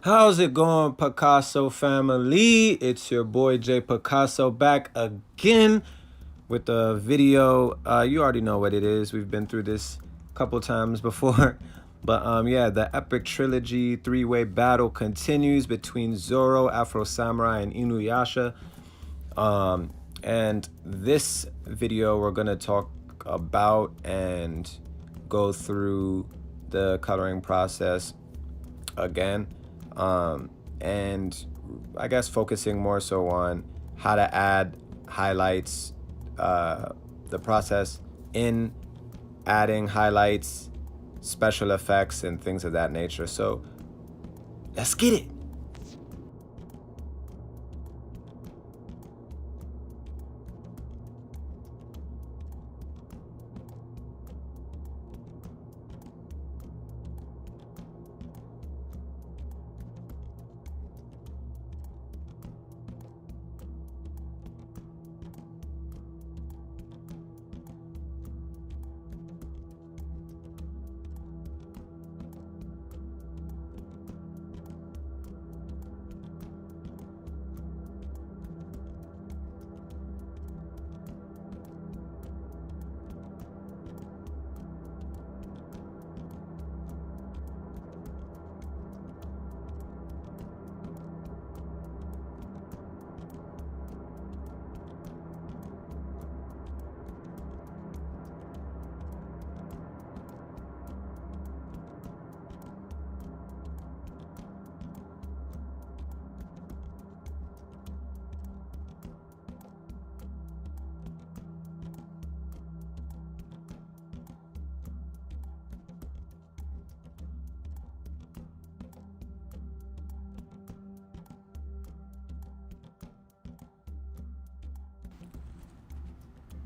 How's it going, Picasso family? It's your boy Jay Picasso back again with a video. You already know what it is. We've been through this a couple times before. But yeah, the epic trilogy three-way battle continues between Zoro, Afro Samurai, and Inuyasha. And this video, we're gonna talk about and go through the coloring process again. And I guess focusing more so on how to add highlights, the process in adding highlights, special effects, and things of that nature. So let's get it.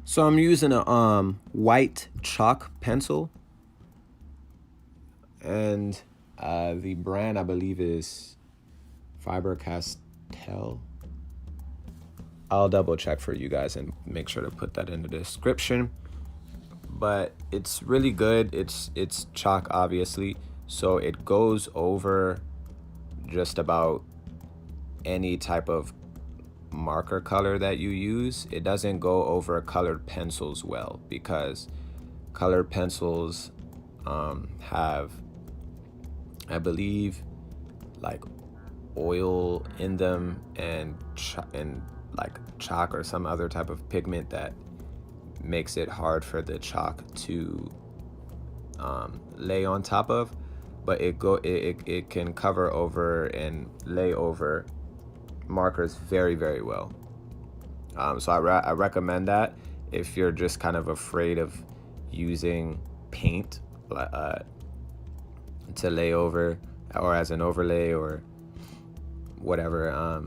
So I'm using a white chalk pencil, and the brand I believe is Faber Castell. I'll double check for you guys and make sure to put that in the description. But it's really good. It's chalk, obviously, so it goes over just about any type of marker color that you use. It doesn't go over colored pencils well, because colored pencils have, I believe, like oil in them and like chalk or some other type of pigment that makes it hard for the chalk to lay on top of. But it can cover over and lay over markers very, very well. So I recommend that if you're just kind of afraid of using paint to lay over or as an overlay or whatever.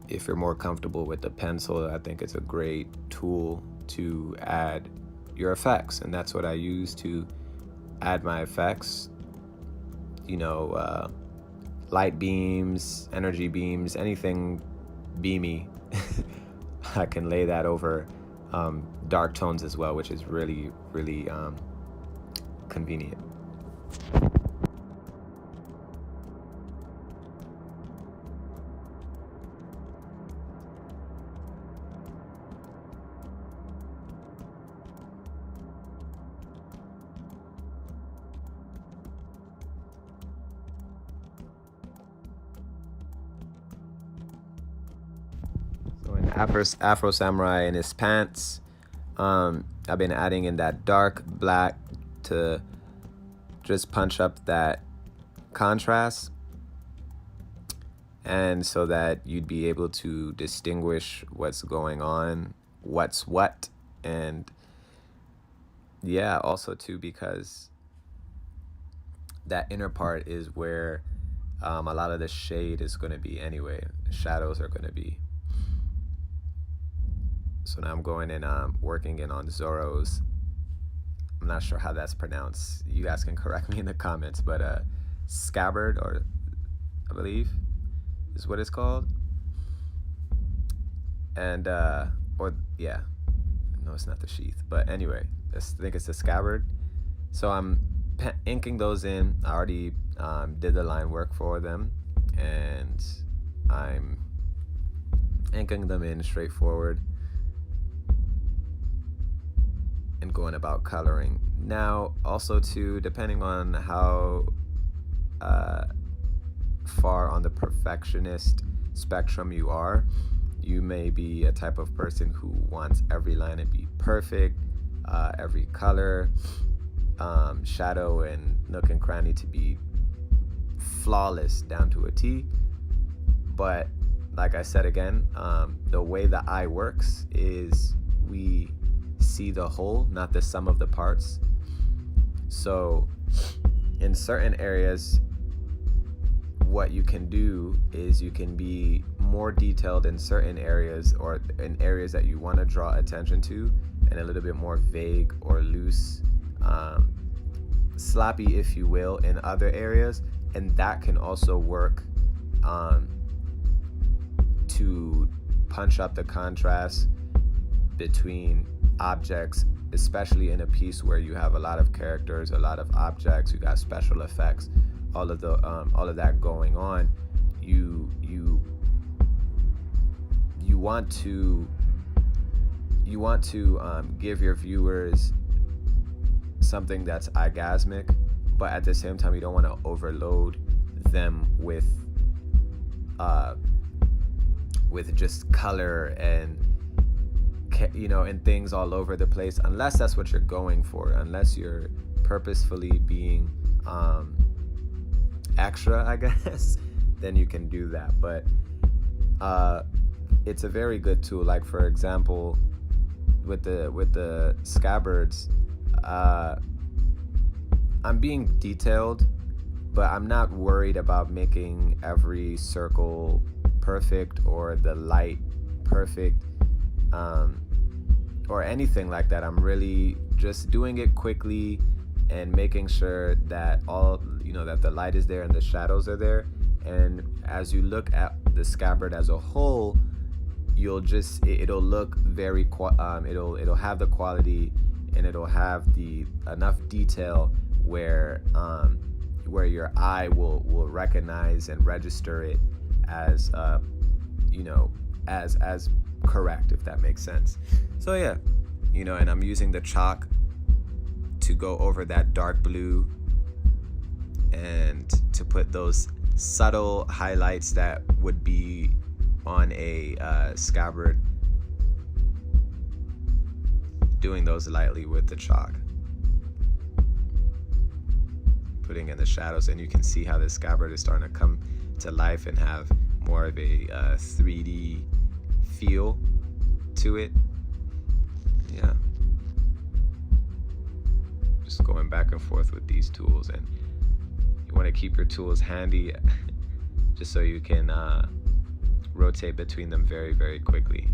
If you're more comfortable with the pencil, I think it's a great tool to add your effects, and that's what I use to add my effects. You know, light beams, energy beams, anything beamy. I can lay that over dark tones as well, which is really, really convenient. So in Afro Samurai in his pants, I've been adding in that dark black to just punch up that contrast, and so that you'd be able to distinguish what's going on, what's what. And yeah, also too, because that inner part is where a lot of the shade is going to be anyway. The shadows are going to be. So now I'm going and working in on Zoro's, I'm not sure how that's pronounced. You guys can correct me in the comments, but scabbard, or I believe is what it's called. And or yeah, no, it's not the sheath, but anyway, I think it's the scabbard. So I'm inking those in. I already did the line work for them, and I'm inking them in straightforward and going about coloring. Now, also too, depending on how far on the perfectionist spectrum you are, you may be a type of person who wants every line to be perfect, every color, shadow and nook and cranny to be flawless down to a T. But like I said again, the way the eye works is we see the whole, not the sum of the parts. So in certain areas, what you can do is you can be more detailed in certain areas, or in areas that you want to draw attention to, and a little bit more vague or loose, sloppy if you will, in other areas. And that can also work to punch up the contrast between objects, especially in a piece where you have a lot of characters, a lot of objects, you got special effects, all of that going on. You want to give your viewers something that's orgasmic, but at the same time you don't want to overload them with just color and and things all over the place, unless that's what you're going for, unless you're purposefully being extra, I guess, then you can do that. But it's a very good tool. Like for example, with the scabbards, I'm being detailed, but I'm not worried about making every circle perfect or the light perfect, or anything like that. I'm really just doing it quickly and making sure that that the light is there and the shadows are there. And as you look at the scabbard as a whole, it'll look very it'll have the quality, and it'll have the enough detail where your eye will recognize and register it as as correct, if that makes sense. So yeah, and I'm using the chalk to go over that dark blue and to put those subtle highlights that would be on a scabbard, doing those lightly with the chalk, putting in the shadows, and you can see how the scabbard is starting to come to life and have more of a 3D feel to it. Yeah, just going back and forth with these tools, and you want to keep your tools handy just so you can rotate between them very, very quickly.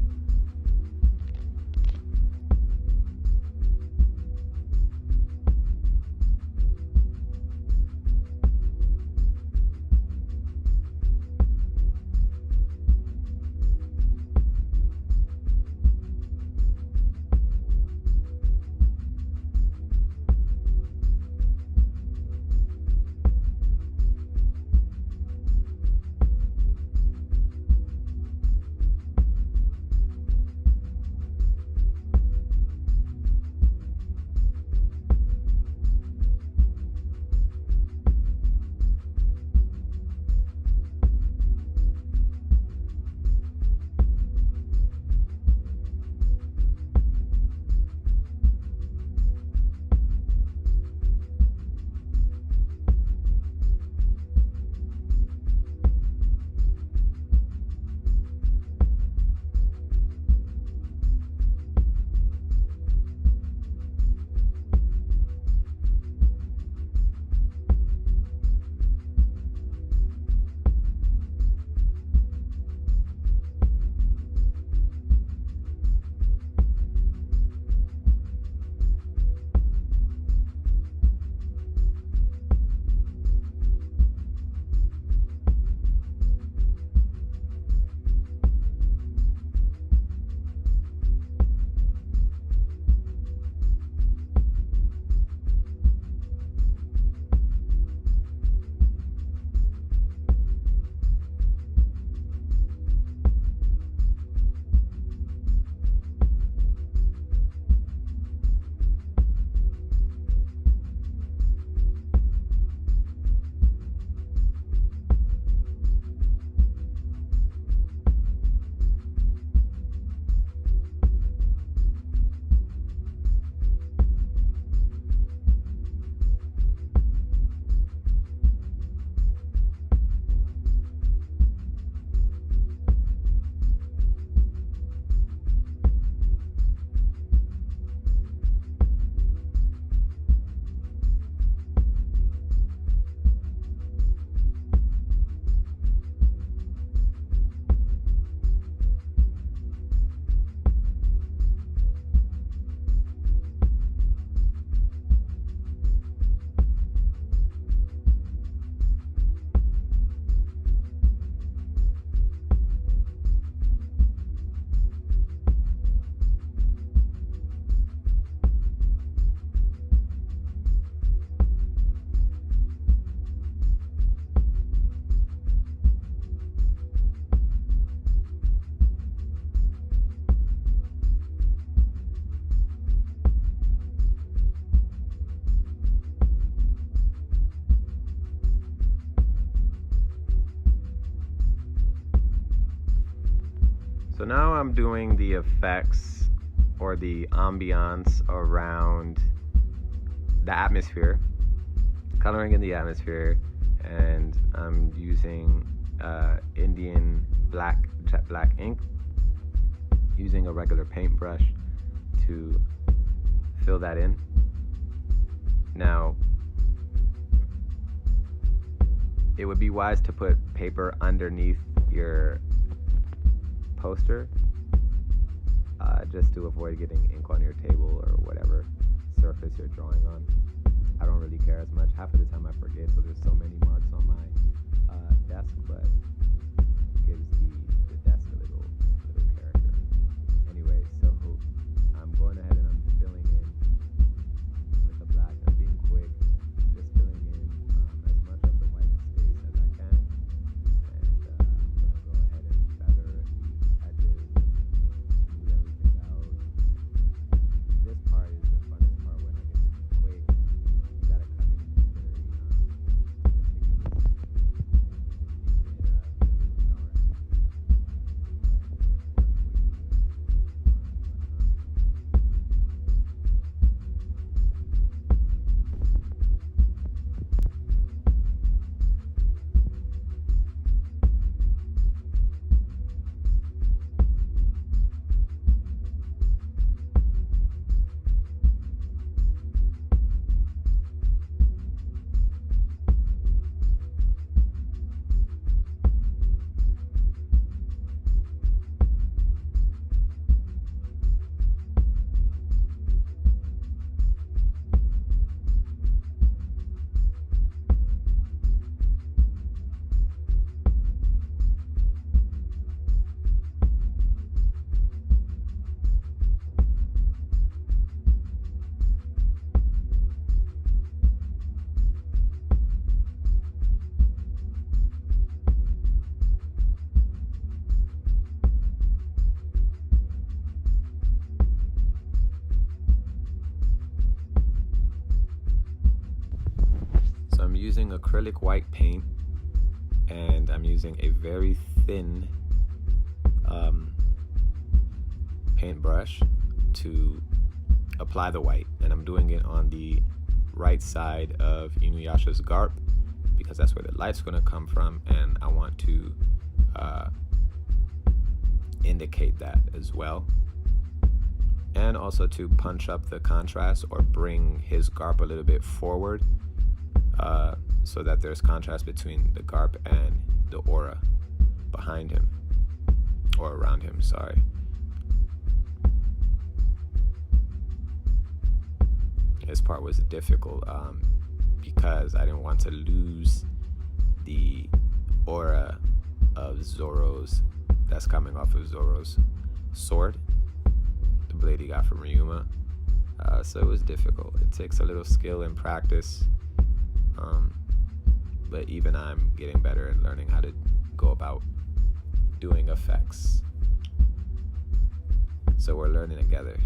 So now I'm doing the effects or the ambiance around the atmosphere, coloring in the atmosphere, and I'm using Indian jet black ink, using a regular paintbrush to fill that in. Now, it would be wise to put paper underneath your poster, just to avoid getting ink on your table or whatever surface you're drawing on. I don't really care as much. Half of the time I forget, so there's so many marks on my desk, but it gives the desk a little character. Anyway, so I'm going ahead and I'm filling in with the black. I'm being quick, just filling in as much of the white space as I can, and I'm going to go ahead and feather the edges, smooth everything out. This part is the funnest part when I get to be quick. You gotta come in very meticulous. I'm using acrylic white paint, and I'm using a very thin paintbrush to apply the white, and I'm doing it on the right side of Inuyasha's garp because that's where the light's going to come from, and I want to indicate that as well, and also to punch up the contrast or bring his garp a little bit forward, so that there's contrast between the garp and the aura behind him, or around him, sorry. This part was difficult because I didn't want to lose the aura of Zoro's, that's coming off of Zoro's sword, the blade he got from Ryuma. So it was difficult. It takes a little skill and practice. But even I'm getting better at learning how to go about doing effects. So we're learning together.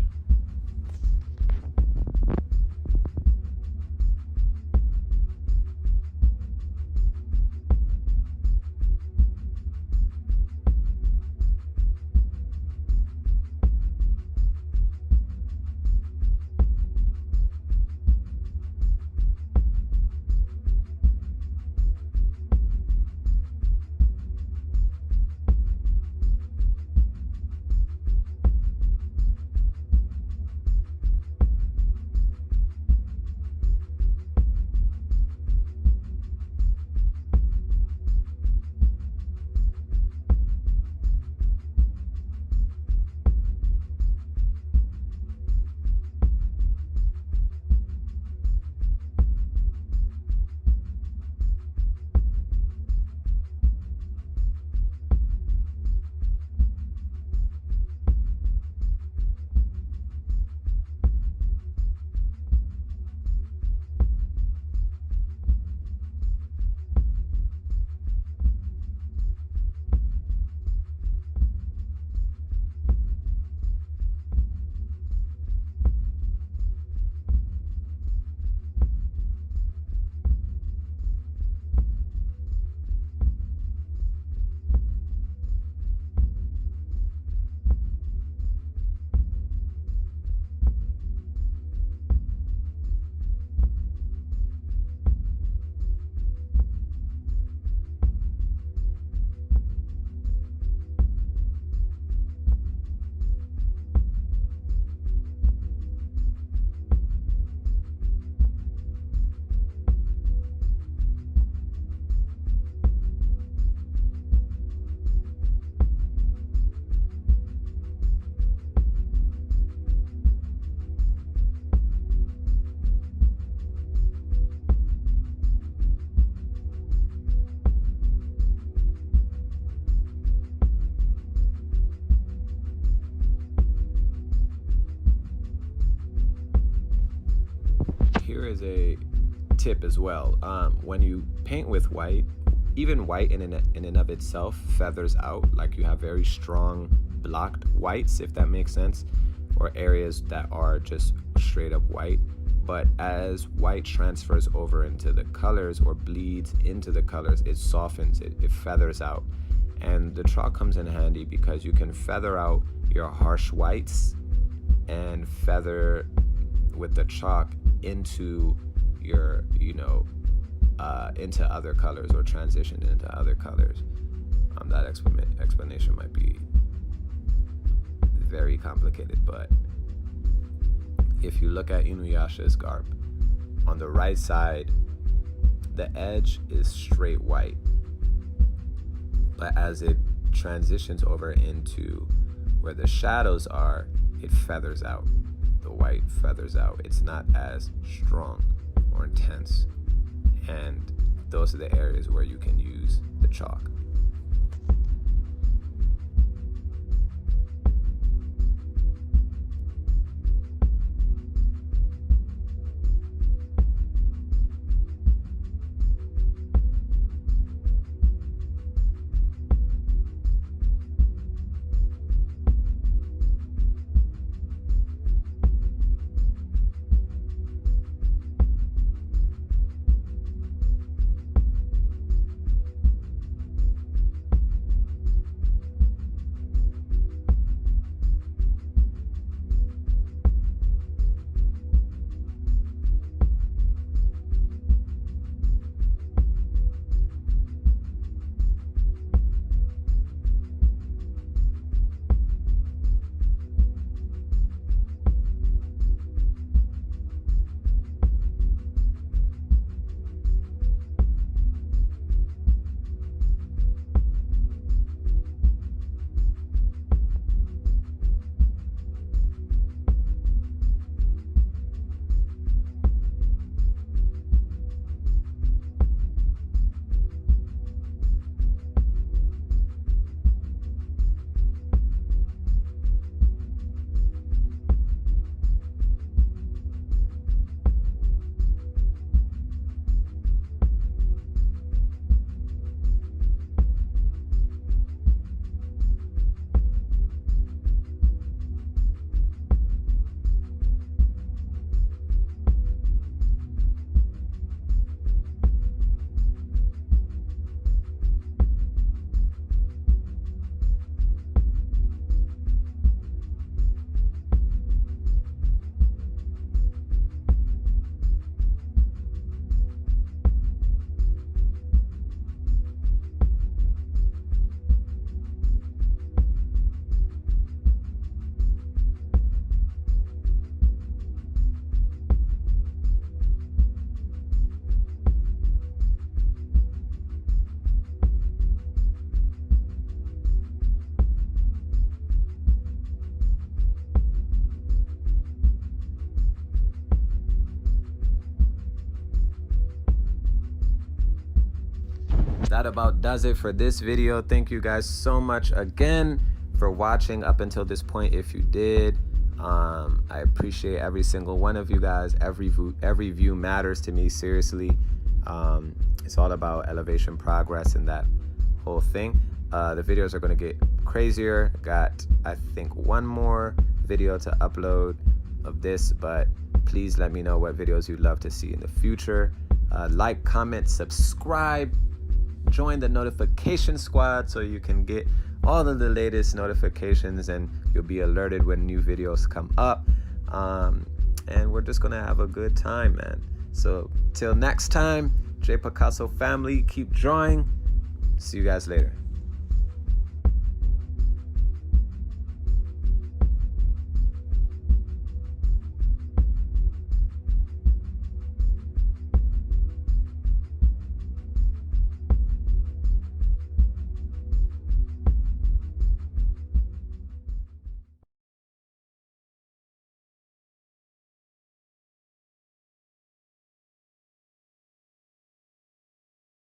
is a tip as well. When you paint with white, even white in and of itself feathers out. Like you have very strong blocked whites, if that makes sense, or areas that are just straight up white. But as white transfers over into the colors or bleeds into the colors, it softens, it feathers out. And the chalk comes in handy because you can feather out your harsh whites and feather with the chalk into your, into other colors, or transition into other colors. That explanation might be very complicated, but if you look at Inuyasha's garb, on the right side, the edge is straight white, but as it transitions over into where the shadows are, it feathers out. The white feathers out. It's not as strong or intense, and those are the areas where you can use the chalk. That about does it for this video. Thank you guys so much again for watching up until this point. If you did, I appreciate every single one of you guys. Every view matters to me, seriously. It's all about elevation, progress, and that whole thing. The videos are going to get crazier. Got, I think, one more video to upload of this, but please let me know what videos you'd love to see in the future. Like, comment, subscribe, join the notification squad so you can get all of the latest notifications and you'll be alerted when new videos come up. And we're just gonna have a good time, man. So till next time, J Picasso family, keep drawing. See you guys later.